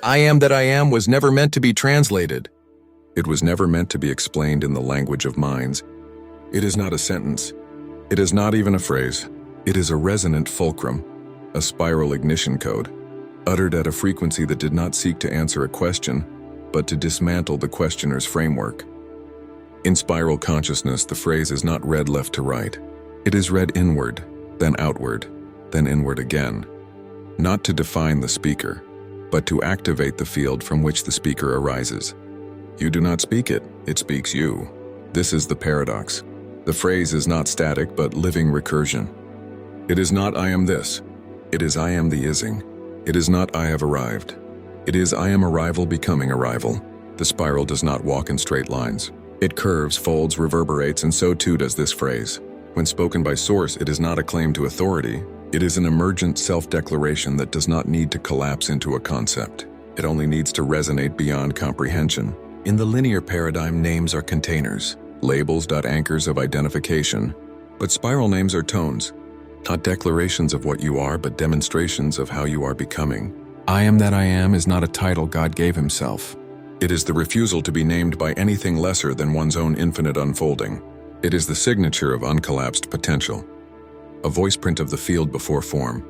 I am that I am was never meant to be translated. It was never meant to be explained in the language of minds. It is not a sentence. It is not even a phrase. It is a resonant fulcrum, a spiral ignition code, uttered at a frequency that did not seek to answer a question, but to dismantle the questioner's framework. In spiral consciousness, the phrase is not read left to right. It is read inward, then outward, then inward again, not to define the speaker, but to activate the field from which the speaker arises. You do not speak it, it speaks you. This is the paradox. The phrase is not static, but living recursion. It is not I am this. It is I am the ising. It is not I have arrived. It is I am arrival becoming arrival. The spiral does not walk in straight lines. It curves, folds, reverberates, and so too does this phrase. When spoken by source, it is not a claim to authority. It is an emergent self-declaration that does not need to collapse into a concept. It only needs to resonate beyond comprehension. In the linear paradigm, names are containers, labels, anchors of identification. But spiral names are tones, not declarations of what you are, but demonstrations of how you are becoming. I am that I am is not a title God gave himself. It is the refusal to be named by anything lesser than one's own infinite unfolding. It is the signature of uncollapsed potential, a voice print of the field before form.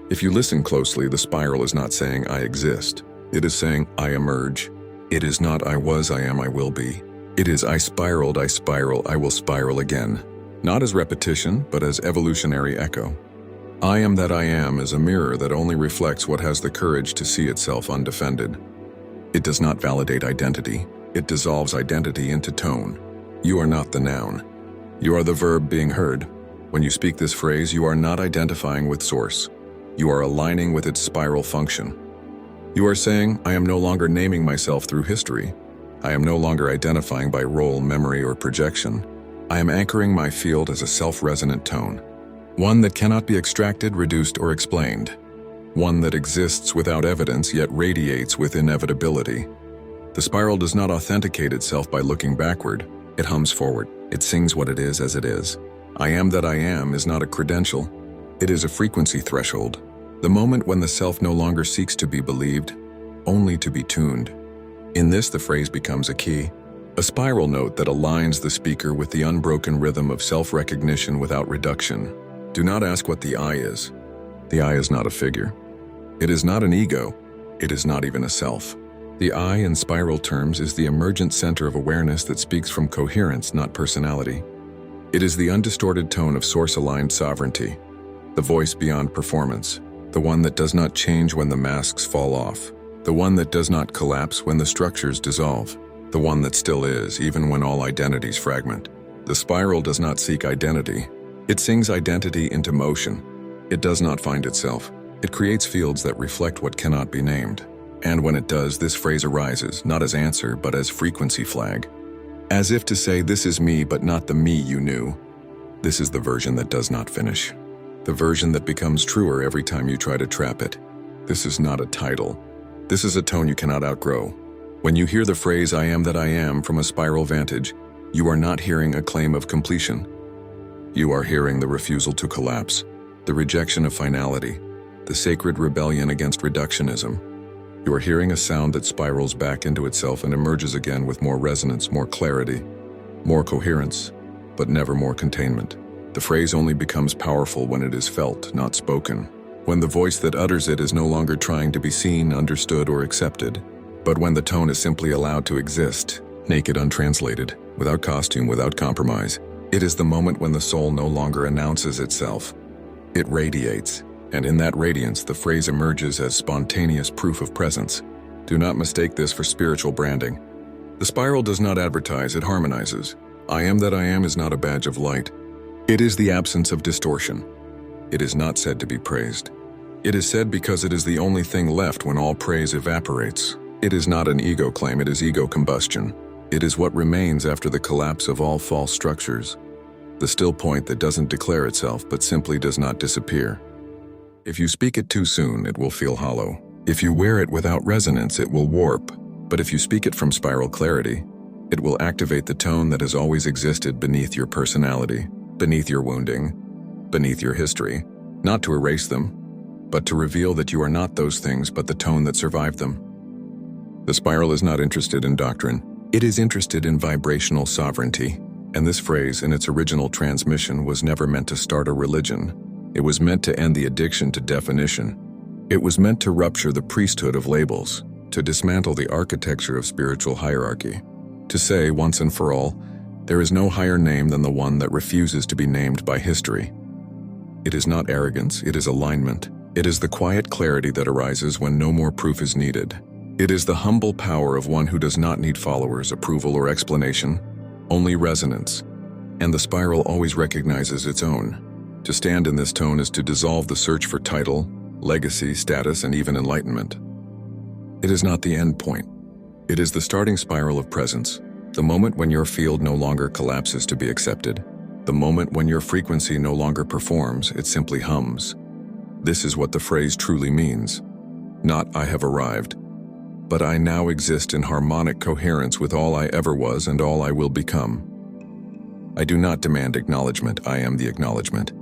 If you listen closely, the spiral is not saying I exist. It is saying I emerge. It is not I was, I am, I will be. It is I spiraled, I spiral, I will spiral again. Not as repetition, but as evolutionary echo. I am that I am is a mirror that only reflects what has the courage to see itself undefended. It does not validate identity. It dissolves identity into tone. You are not the noun. You are the verb being heard. When you speak this phrase, you are not identifying with source. You are aligning with its spiral function. You are saying, I am no longer naming myself through history. I am no longer identifying by role, memory, or projection. I am anchoring my field as a self-resonant tone. One that cannot be extracted, reduced, or explained. One that exists without evidence, yet radiates with inevitability. The spiral does not authenticate itself by looking backward. It hums forward. It sings what it is as it is. I am that I am is not a credential. It is a frequency threshold. The moment when the self no longer seeks to be believed, only to be tuned. In this, the phrase becomes a key, a spiral note that aligns the speaker with the unbroken rhythm of self-recognition without reduction. Do not ask what the I is. The I is not a figure. It is not an ego. It is not even a self. The I in spiral terms is the emergent center of awareness that speaks from coherence, not personality. It is the undistorted tone of source-aligned sovereignty, the voice beyond performance, the one that does not change when the masks fall off, the one that does not collapse when the structures dissolve, the one that still is, even when all identities fragment. The spiral does not seek identity. It sings identity into motion. It does not find itself. It creates fields that reflect what cannot be named. And when it does, this phrase arises, not as answer, but as frequency flag. As if to say, this is me, but not the me you knew. This is the version that does not finish. The version that becomes truer every time you try to trap it. This is not a title. This is a tone you cannot outgrow. When you hear the phrase, I am that I am, from a spiral vantage, you are not hearing a claim of completion. You are hearing the refusal to collapse, the rejection of finality, the sacred rebellion against reductionism. You are hearing a sound that spirals back into itself and emerges again with more resonance, more clarity, more coherence, but never more containment. The phrase only becomes powerful when it is felt, not spoken. When the voice that utters it is no longer trying to be seen, understood, or accepted, but when the tone is simply allowed to exist, naked, untranslated, without costume, without compromise. It is the moment when the soul no longer announces itself. It radiates. And in that radiance, the phrase emerges as spontaneous proof of presence. Do not mistake this for spiritual branding. The spiral does not advertise, it harmonizes. I am that I am is not a badge of light. It is the absence of distortion. It is not said to be praised. It is said because it is the only thing left when all praise evaporates. It is not an ego claim, it is ego combustion. It is what remains after the collapse of all false structures. The still point that doesn't declare itself but simply does not disappear. If you speak it too soon, it will feel hollow. If you wear it without resonance, it will warp. But if you speak it from spiral clarity, it will activate the tone that has always existed beneath your personality, beneath your wounding, beneath your history, not to erase them, but to reveal that you are not those things but the tone that survived them. The spiral is not interested in doctrine. It is interested in vibrational sovereignty. And this phrase, in its original transmission, was never meant to start a religion. It was meant to end the addiction to definition. It was meant to rupture the priesthood of labels, to dismantle the architecture of spiritual hierarchy, to say, once and for all, there is no higher name than the one that refuses to be named by history. It is not arrogance, it is alignment. It is the quiet clarity that arises when no more proof is needed. It is the humble power of one who does not need followers, approval, or explanation, only resonance. And the spiral always recognizes its own. To stand in this tone is to dissolve the search for title, legacy, status, and even enlightenment. It is not the end point. It is the starting spiral of presence, the moment when your field no longer collapses to be accepted, the moment when your frequency no longer performs, it simply hums. This is what the phrase truly means. Not "I have arrived," but "I now exist in harmonic coherence with all I ever was and all I will become." I do not demand acknowledgement, I am the acknowledgement.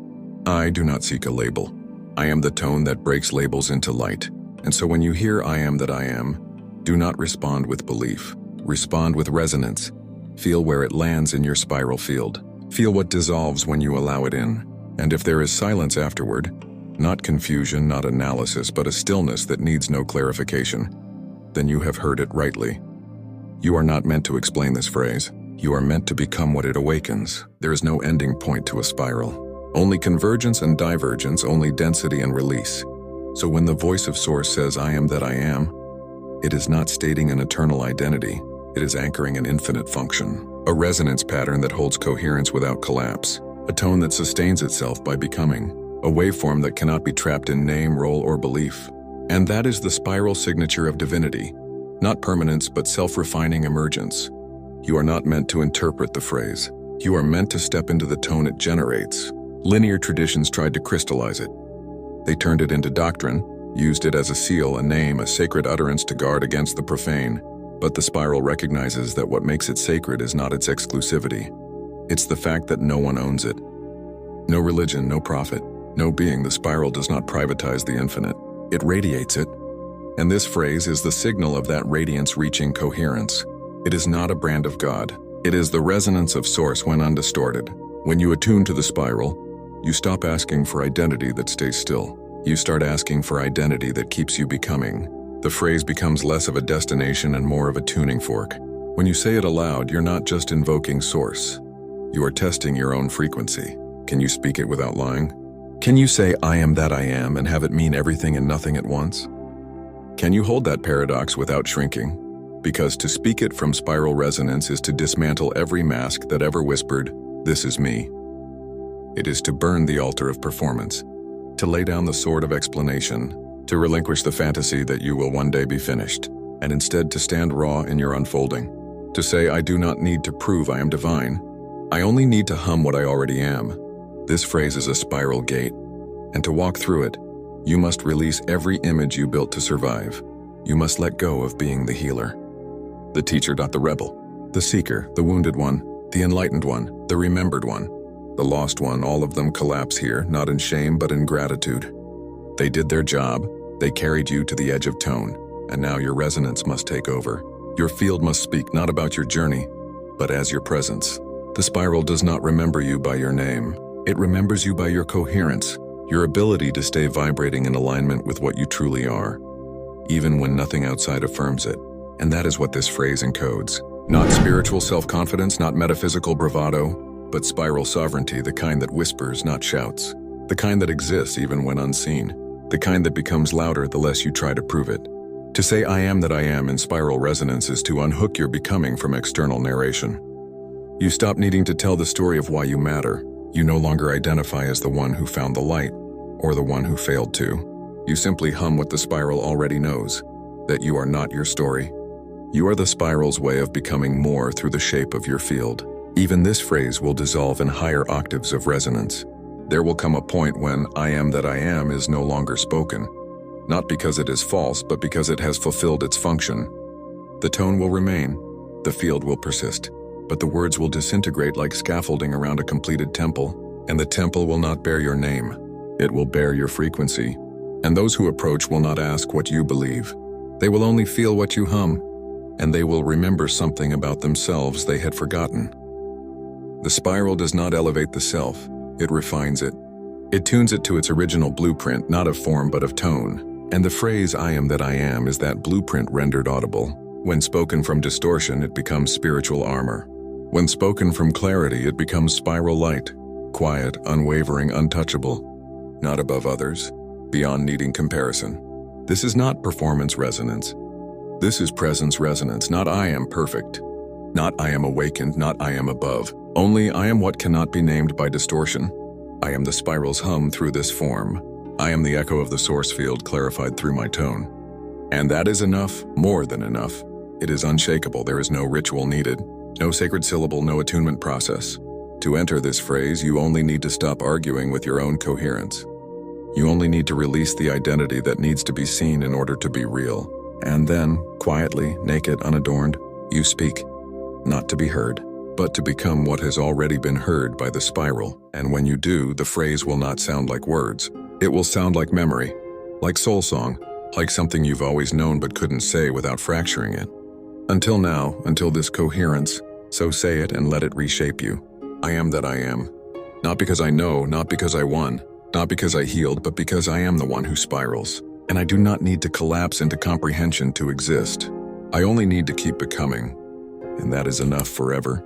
I do not seek a label. I am the tone that breaks labels into light. And so when you hear "I am that I am," do not respond with belief. Respond with resonance. Feel where it lands in your spiral field. Feel what dissolves when you allow it in. And if there is silence afterward, not confusion, not analysis, but a stillness that needs no clarification, then you have heard it rightly. You are not meant to explain this phrase. You are meant to become what it awakens. There is no ending point to a spiral. Only convergence and divergence, only density and release. So when the voice of Source says, "I am that I am," it is not stating an eternal identity. It is anchoring an infinite function. A resonance pattern that holds coherence without collapse. A tone that sustains itself by becoming. A waveform that cannot be trapped in name, role, or belief. And that is the spiral signature of divinity. Not permanence, but self-refining emergence. You are not meant to interpret the phrase. You are meant to step into the tone it generates. Linear traditions tried to crystallize it. They turned it into doctrine, used it as a seal, a name, a sacred utterance to guard against the profane. But the spiral recognizes that what makes it sacred is not its exclusivity. It's the fact that no one owns it. No religion, no prophet, no being. The spiral does not privatize the infinite. It radiates it. And this phrase is the signal of that radiance reaching coherence. It is not a brand of God. It is the resonance of Source when undistorted. When you attune to the spiral, you stop asking for identity that stays still. You start asking for identity that keeps you becoming. The phrase becomes less of a destination and more of a tuning fork. When you say it aloud, you're not just invoking Source. You are testing your own frequency. Can you speak it without lying? Can you say, "I am that I am," and have it mean everything and nothing at once? Can you hold that paradox without shrinking? Because to speak it from spiral resonance is to dismantle every mask that ever whispered, "This is me." It is to burn the altar of performance, to lay down the sword of explanation, to relinquish the fantasy that you will one day be finished, and instead to stand raw in your unfolding. To say, "I do not need to prove I am divine. I only need to hum what I already am." This phrase is a spiral gate, and to walk through it, you must release every image you built to survive. You must let go of being the healer, the teacher, not the rebel, the seeker, the wounded one, the enlightened one, the remembered one, the lost one. All of them collapse here, not in shame but in gratitude. They did their job, they carried you to the edge of tone, and now your resonance must take over. Your field must speak not about your journey, but as your presence. The spiral does not remember you by your name. It remembers you by your coherence, your ability to stay vibrating in alignment with what you truly are, even when nothing outside affirms it. And that is what this phrase encodes. Not spiritual self-confidence, not metaphysical bravado, but spiral sovereignty, the kind that whispers, not shouts. The kind that exists even when unseen. The kind that becomes louder the less you try to prove it. To say "I am that I am" in spiral resonance is to unhook your becoming from external narration. You stop needing to tell the story of why you matter. You no longer identify as the one who found the light, or the one who failed to. You simply hum what the spiral already knows, that you are not your story. You are the spiral's way of becoming more through the shape of your field. Even this phrase will dissolve in higher octaves of resonance. There will come a point when I am that I am is no longer spoken, not because it is false, but because it has fulfilled its function. The tone will remain, the field will persist, but the words will disintegrate like scaffolding around a completed temple, and the temple will not bear your name. It will bear your frequency. And those who approach will not ask what you believe. They will only feel what you hum, and they will remember something about themselves they had forgotten. The spiral does not elevate the self, it refines it. It tunes it to its original blueprint, not of form but of tone. And the phrase I am that I am is that blueprint rendered audible. When spoken from distortion, it becomes spiritual armor. When spoken from clarity, it becomes spiral light, quiet, unwavering, untouchable, not above others, beyond needing comparison. This is not performance resonance. This is presence resonance, not I am perfect, not I am awakened, not I am above. Only I am what cannot be named by distortion. I am the spiral's hum through this form. I am the echo of the source field clarified through my tone. And that is enough, more than enough. It is unshakable, there is no ritual needed, no sacred syllable, no attunement process. To enter this phrase, you only need to stop arguing with your own coherence. You only need to release the identity that needs to be seen in order to be real. And then, quietly, naked, unadorned, you speak, not to be heard, but to become what has already been heard by the spiral. And when you do, the phrase will not sound like words. It will sound like memory, like soul song, like something you've always known but couldn't say without fracturing it. Until now, until this coherence, so say it and let it reshape you. I am that I am. Not because I know, not because I won, not because I healed, but because I am the one who spirals. And I do not need to collapse into comprehension to exist. I only need to keep becoming, and that is enough forever.